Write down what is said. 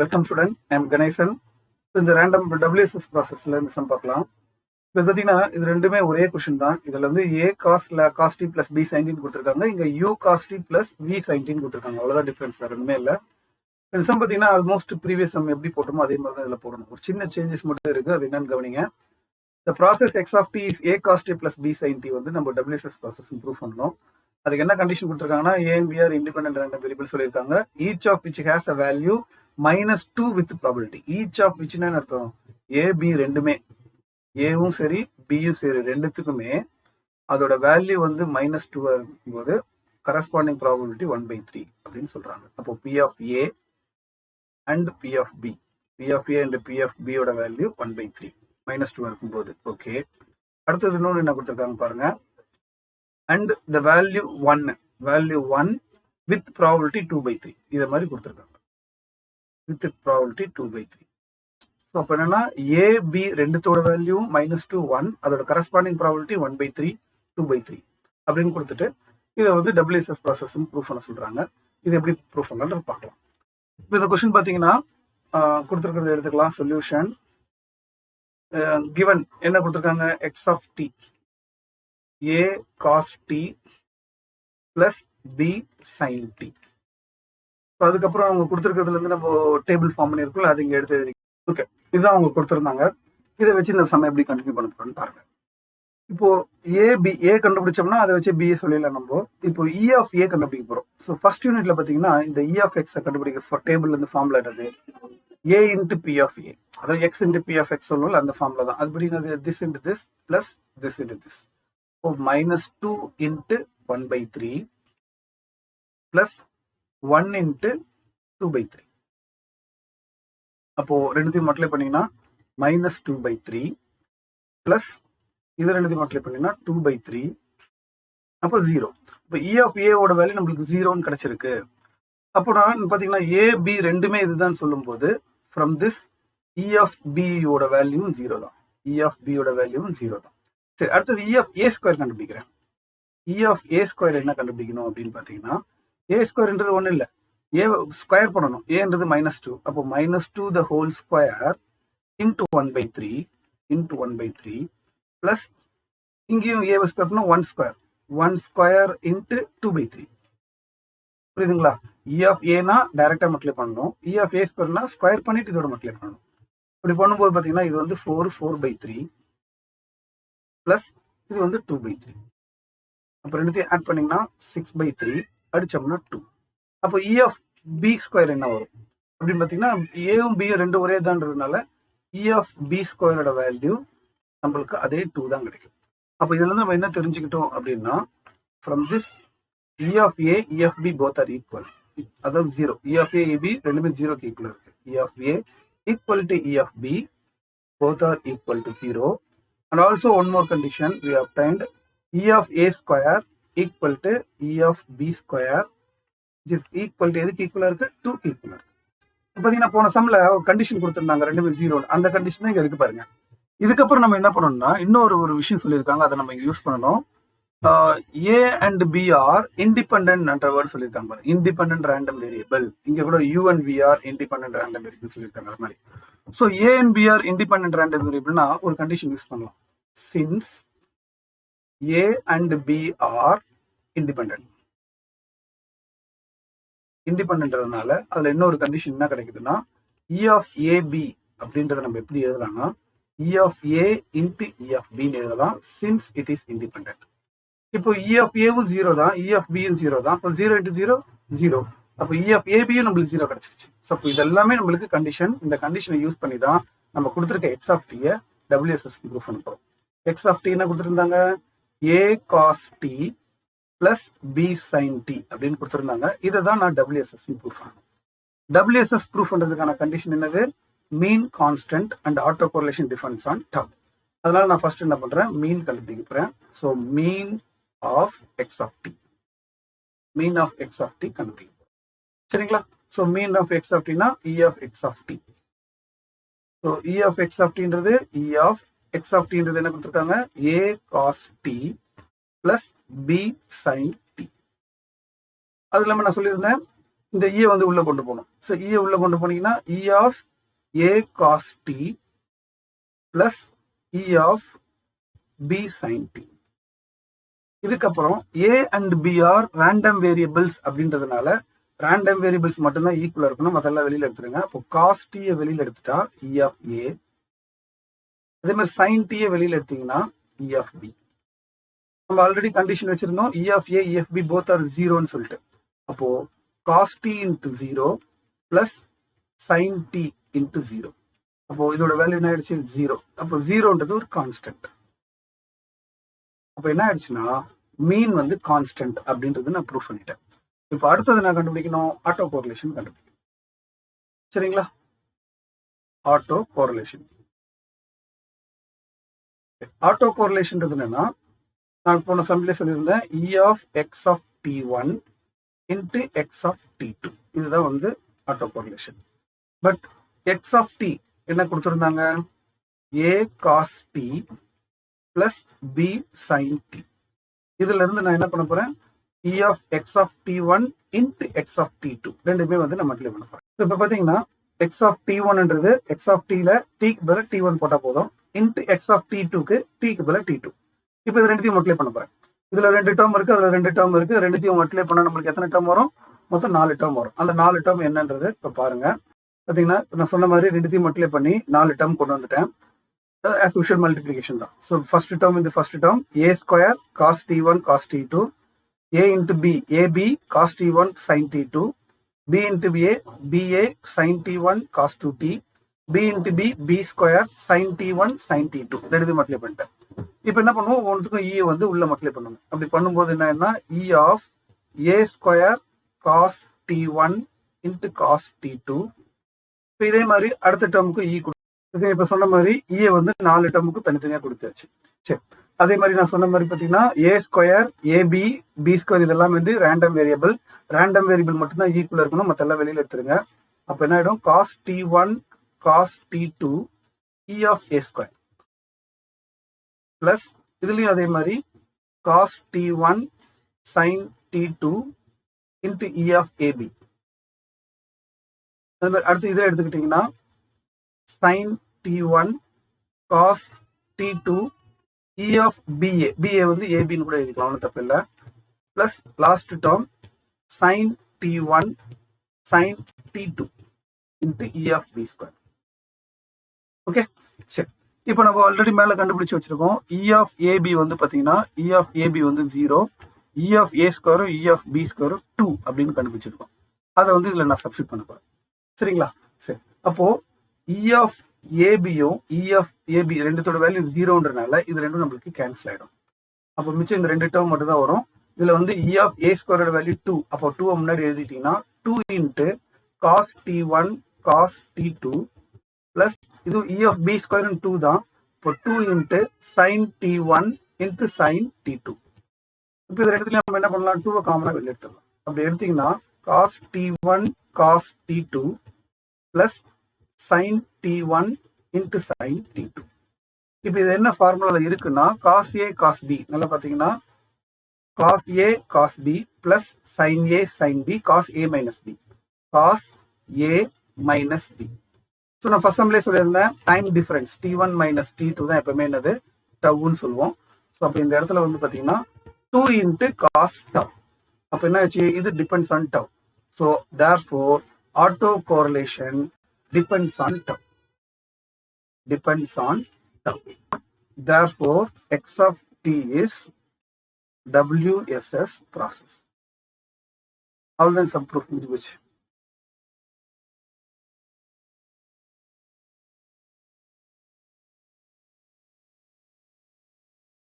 Welcome student, I am Ganesan. இந்த random WSS ப்ராசஸ்ல இந்த சம் பார்க்கலாம். இப்போ பார்த்தீங்கன்னா இது ரெண்டுமே ஒரே கொஷின் தான். இதில் வந்து A cos t plus B sin t கொடுத்துருக்காங்க, இங்கே U cos t plus V sin t கொடுத்துருக்காங்க. அவ்வளோதான் டிஃப்ரென்ஸ், வேறு ரெண்டுமே இல்லை. இந்த சம் பார்த்தீங்கன்னா ஆல்மோஸ்ட் ப்ரீவியஸ் சம் எப்படி போட்டோமோ அதே மாதிரி தான் இதில் போடணும். ஒரு சின்ன சேஞ்சஸ் மட்டும் இருக்குது, அது என்னன்னு கவனிங்க. இந்த process x of t is A cos t plus B sin t வந்து நம்ம WSS ப்ராசஸ் இம்ப்ரூவ் பண்ணணும். அதுக்கு என்ன கண்டிஷன் கொடுத்துருக்காங்கன்னா A and B are independent random variables சொல்லியிருக்காங்க. Each of which has a value -2 with probability. Each of which என்ன அர்த்தம்? A B ரெண்டுமே, ஏவும் சரி பியும் சரி ரெண்டுத்துக்குமே அதோட வேல்யூ வந்து -2 இருக்கும்போது கரஸ்பாண்டிங் ப்ராபபிலிட்டி 1/3 அப்படின்னு சொல்றாங்க. அப்போ P of A and P of B, P of A and P of B ஓட வேல்யூ 1/3 -2 இருக்கும்போது. ஓகே, அடுத்தது இன்னொன்று என்ன கொடுத்துருக்காங்க பாருங்க. And the value 1 with probability 2/3 இதை மாதிரி கொடுத்துருக்காங்க. With probability 2/3. ஸோ அப்போ என்னன்னா AB ரெண்டுத்தோட வேல்யூ -2 1, அதோட கரஸ்பாண்டிங் ப்ராபபிலிட்டி 1/3 2/3 அப்படின்னு கொடுத்துட்டு இதை வந்து WSS ப்ராசஸ் ப்ரூஃப் பண்ண சொல்றாங்க. இது எப்படி ப்ரூஃப் பண்ணலாம் பார்க்கலாம். இப்போ இந்த கொஸ்டின் பார்த்தீங்கன்னா கொடுத்துருக்கிறத எடுத்துக்கலாம். சொல்யூஷன் கிவன் என்ன கொடுத்துருக்காங்க? x of t A cos t plus B sin t. அதுக்கப்புறம் அவங்க கொடுத்துருக்கிறதுல இருந்து நம்ம டேபிள் ஃபார்ம் பண்ணிருக்கோம்ல, அது இங்க எடுத்து எழுதி. ஓகே, இதுதான் அவங்க கொடுத்துருந்தாங்க. இதை வச்சு இந்த சமயம் எப்படி கண்டினியூ பண்ண போறோம்னு பாருங்க. இப்போ ஏ கண்டுபிடிச்சோம்னா அதை வச்சு பிஏ சொல்லிடலாம் நம்ம. இப்போ இ ஆஃப் ஏ கண்டுபிடிக்க போறோம். ஸோ ஃபர்ஸ்ட் யூனிட்ல பாத்தீங்கன்னா இந்த இ ஆஃப் எக்ஸை கண்டுபிடிக்க டேபிள்ல இருந்து ஃபார்ம்ல என்னது? A into B of A, அதாவது X into B of X சொல்லணும், அந்த ஃபார்ம்ல தான். அதுபடி this into this plus this into this. இப்போ -2 இன்ட்டு 1/3 பிளஸ் 1 இன்ட்டு 2/3. அப்போ ரெண்டுத்தையும் மல்டிப்ளை பண்ணீங்கன்னா -2/3 பிளஸ் இது ரெண்டுத்தையும் மல்டிப்ளை பண்ணீங்கன்னா 2/3, அப்போ 0. இப்போ இ ஆஃப் ஏவோட வேல்யூ நம்மளுக்கு 0ன்னு கிடைச்சிருக்கு. அப்போ நான் பார்த்தீங்கன்னா ஏபி ரெண்டுமே இதுதான் சொல்லும்போது ஃப்ரம் திஸ் இ ஆஃப் பியோட வேல்யூவும் 0 தான். இ ஆஃப் பியோட வேல்யூவும் 0 தான். சரி, அடுத்தது இ ஆஃப் ஏ ஸ்கொயர் கண்டுபிடிக்கிறேன். இ ஆஃப் ஏ ஸ்கொயர் என்ன கண்டுபிடிக்கணும் அப்படின்னு பார்த்தீங்கன்னா, ஏ ஸ்கொயர்ன்றது ஒன்றும் இல்லை, ஏ ஸ்கொயர் பண்ணணும். ஏன்றது -2, அப்போ -2 the whole square into 1/3 plus இங்கேயும் ஏ ஸ்கொயர் பண்ணணும் 1 ஸ்கொயர் இன்ட்டு 2/3. புரியுதுங்களா? இ ஆஃப் ஏனா டைரக்டா மல்டிப்ளை பண்ணணும், இ ஆஃப் ஏ ஸ்கொயர்னா ஸ்கொயர் பண்ணிட்டு இதோட மல்டிப்ளை பண்ணணும். இப்படி பண்ணும்போது பார்த்தீங்கன்னா இது வந்து 4/3 பிளஸ் இது வந்து 2/3. அப்போ ரெண்டுத்தையும் ஆட் பண்ணீங்கன்னா 6/3 அடிச்சோம்னா 2. அப்போ இ ஆஃப் பி ஸ்கொயர் என்ன வரும் அப்படின்னு பார்த்தீங்கன்னா, ஏவும் பியும் ரெண்டு ஒரே தான்றதுனால இ ஆஃப் பி ஸ்கொயரோட வேல்யூ நம்மளுக்கு அதே 2 தான் கிடைக்கும். அப்போ இதுல இருந்து நம்ம என்ன தெரிஞ்சுக்கிட்டோம் அப்படின்னா, from this E of A E of B both are equal, அதாவது 0. இ ஆஃப் ஏ இபி ரெண்டுமே 0க்கு ஈக்குவல் இருக்கு. E of A equal to E of B both are equal to 0. And also one more condition we obtained, e of a square equal to e of b square, which is equal to எதுக்கு ஈக்குவலா இருக்கு? 2க்கு ஈக்குவலா இருக்கு. பார்த்தீங்கன்னா போன சம்ல condition கொடுத்துருந்தாங்க ரெண்டுமே 0, அந்த கண்டிஷன் தான் இங்க இருக்கு பாருங்க. இதுக்கப்புறம் நம்ம என்ன பண்ணணும்னா இன்னொரு விஷயம் சொல்லியிருக்காங்க, அதை நம்ம இங்க யூஸ் பண்ணணும். A and B are independent word சொல்லியிருக்காங்க பாருங்க. இண்டிபெண்டன்ட் ரேண்டம் வேரியபிள், இங்க கூட U and V are independent random variable சொல்லியிருக்காங்க. அது மாதிரி so A and B are independent random வேரியபிள்னா ஒரு கண்டிஷன் யூஸ் பண்ணலாம். Since A and B are இண்டிபெண்டன்ட்னால அதுல இன்னொரு கண்டிஷன் என்ன கிடைக்குதுன்னா, இ ஆஃப் ஏபி அப்படின்றத நம்ம எப்படி எழுதலாம்னா E of A into E of பின்னு எழுதலாம், சின்ஸ் இட் இஸ் இண்டிபெண்டன்ட். இப்போ இ ஆஃப் ஏவும் 0 தான், இ ஆஃப் பியும் 0 தான். அப்போ 0 × 0 0. அப்போ இ ஆஃப் ஏபியும் நம்மளுக்கு 0 கிடைச்சிருச்சு. ஸோ அப்போ இதெல்லாமே நம்மளுக்கு கண்டிஷன். இந்த கண்டிஷனை யூஸ் பண்ணி தான் நம்ம கொடுத்துருக்க எக்ஸ் ஆஃப் டியை WSS ப்ரூஃப் பண்ண போறோம். எக்ஸ் ஆஃப் டி என்ன கொடுத்துருந்தாங்க? A cos T plus B sine T அப்படின்னு கொடுத்துருந்தாங்க. இதை தான் நான் WSS ப்ரூஃப் பண்ணணும். WSS ப்ரூஃப் பண்றதுக்கான கண்டிஷன் என்னது? Mean constant and auto correlation difference on top. அதனால நான் ஃபர்ஸ்ட் என்ன பண்றேன்? மீன் கண்டுபிடிக்க போறேன். So mean of X of T, mean of X of T கண்டுபிடிக்க போறோம். சரிங்களா? So mean of X of டினா E of X of T. So E of X of டின்றது இ ஆஃப் எக்ஸ் ஆஃப் டின்றது என்ன கொடுத்துருக்காங்க? A cos T plus B sine T. அது இல்லாமல் நான் சொல்லியிருந்தேன் இந்த E வந்து உள்ள கொண்டு போகணும். ஸோ E உள்ள கொண்டு போனீங்கன்னா E of A cos t plus E of B sin t. இதுக்கப்புறம் A and B are random variables அப்படின்றதுனால ரேண்டம் வேரியபிள்ஸ் மட்டும்தான் ஈக்குவலா இருக்கணும், மற்றெல்லாம் வெளியில எடுத்துருங்க. அப்போ cos t வெளியில எடுத்துட்டா E ஆஃப் A, அதே மாதிரி sin t வெளியில எடுத்தீங்கன்னா E ஆஃப் B. நம்ம ஆல்ரெடி கண்டிஷன் வச்சிருந்தோம் E of A, E of B both are ஜீரோன்னு சொல்லிட்டு. அப்போ cos t into zero plus sin t into zero. அப்போ இதோட வேல்யூ என்ன ஆயிடுச்சு? ஜீரோ. அப்போ ஜீரோன்றது ஒரு கான்ஸ்டன்ட். அப்போ என்ன ஆயிடுச்சுன்னா மீன் வந்து கான்ஸ்டன்ட் அப்படின்றது நான் ப்ரூவ் பண்ணிட்டேன். இப்போ அடுத்தது நான் கண்டுபிடிக்கணும், ஆட்டோ கோரிலேஷன் கண்டுபிடிக்கணும். சரிங்களா? Auto correlation. ஆட்டோ கோரிலேஷன்றது என்னன்னா, நான் போன சம்மிலே சொல்லியிருந்தேன் E of X of T1 into X of T2. இதுதான் வந்து autocorrelation. But X of T என்ன கொடுத்துருந்தாங்க? A cos t plus B sin t. இதுல இருந்து நான் என்ன பண்ண போறேன்? E of X of T1 into X of T2 ரெண்டுமே வந்து நான் மல்டிப்ளை பண்ண போறேன். இப்போ பாத்தீங்கன்னா X ஆஃப் T1ன்றது X ஆஃப் Tல Tக்கு பதிலா T1 போட்டா போதும், இன்ட்டு X ஆஃப் T2க்கு Tக்கு பதிலா T2. இப்போ இது ரெண்டுத்தையும் மல்டிப்ளை பண்ண போறேன். இதுல 2 டேர்ம் இருக்கு, அதுல 2 டேர்ம் இருக்கு. ரெண்டுத்தையும் மல்டிப்ளை பண்ணா நம்மளுக்கு எத்தனை டேர்ம் வரும்? மொத்தம் 4 டேர்ம் வரும். அந்த 4 டேர்ம் என்னன்றது இப்போ பாருங்க. பாத்தீங்கன்னா நான் சொன்ன மாதிரி ரெண்டுத்தையும் மல்டிப்ளை பண்ணி 4 டேர்ம் கொண்டு வந்துட்டேன். as usual multiplication தான். So first term in the first term a square cos t1 cos t2, a into b ab cos t1 sin t2, b into a ba sin t1 cos 2t, b into b b square sin t1 sin t2 ரெண்டு multiply பண்ணிட்டேன். இப்போ என்ன பண்ணுவோம்? ஒவ்வொன்றுக்கும் e வந்து உள்ள multiply பண்ணுவோம். அப்படி பண்ணும்போது என்னன்னா e of a square cos t1 into cos t2. இப்போ இதே மாதிரி அடுத்த டேர்முக்கு e. இப்ப சொன்ன மாதிரி E வந்து 4 டேர்முக்கு தனித்தனியா கொடுத்தாச்சு. சரி, அதே மாதிரி நான் சொன்ன மாதிரி பாத்தீங்கன்னா A square AB B square இதெல்லாம் வந்து ரேண்டம் வேரியபிள். ரேண்டம் வேரியபிள் மட்டும்தான் ஈக்குவலா இருக்கணும், மற்ற எல்லாம் வெளியில எடுத்துருங்க. அப்ப என்ன ஆயிடும்? cos t1 cos t2 E of A square plus இதுலயும் அதே மாதிரி cos t1 sin t2 into E of AB. அதே மாதிரி அடுத்து இதை எடுத்துக்கிட்டீங்கன்னா sin t1 cos t2 E of BA. BA வந்து AB ன்னு கூட எழுதிக்கலாம், ஒன்றும் தப்பு இல்லை. Plus last term sin t1 sin t2 into E of B square. Okay, சரி. இப்போ நம்ம ஆல்ரெடி மேலே கண்டுபிடிச்சு வச்சிருக்கோம். E of AB வந்து பார்த்தீங்கன்னா E of AB வந்து 0, E of A ஸ்கொயரும் E of B ஸ்கொயரும் 2 அப்படின்னு கண்டுபிடிச்சிருக்கோம். அதை வந்து இதில் நான் சப்ஸ்டிட் பண்ண போறேன். சரிங்களா? சரி, அப்போ E of ஏபியும் E of AB ரெண்டுத்தோட வேல்யூ 0ன்றனால இது ரெண்டும் நம்மளுக்கு கேன்சல் ஆயிடும். அப்போ மிச்சம் இந்த 2 டேர்ம் மட்டும் தான் வரும். இதுல வந்து E of A ஸ்கொயரோட வேல்யூ 2. அப்போ 2 முன்னாடி எழுதிட்டீங்கன்னா 2 into cos t1 cos t2 plus இது E of B ஸ்கொயர் 2 தான். இப்போ 2 into sin t1 into sin t2. இப்போ இது ரெண்டுத்துலயும் நம்ம என்ன பண்ணலாம்? 2 காமனா வெளியே எடுத்துடலாம். அப்படி எடுத்தீங்கன்னா cos t1 cos t2 plus sin t1 into sin t2. இப்போ இது என்ன ஃபார்முலால இருக்குன்னா cos A cos B. நல்லா பாத்தீங்கன்னா cos A cos B plus sin A sin B cos A minus B. cos A minus B. So நான் first சம்லேயே சொல்லியிருந்தேன் time difference t1 minus t2 தான் எப்பவுமே என்னது டவுன்னு சொல்லுவோம். ஸோ அப்போ இந்த இடத்துல வந்து பார்த்தீங்கன்னா 2 into cos tau. அப்போ என்ன ஆச்சு? இது depends on tau. So therefore auto correlation depends on tau. Depends on tau. Therefore, X of t is WSS process. All then some proof which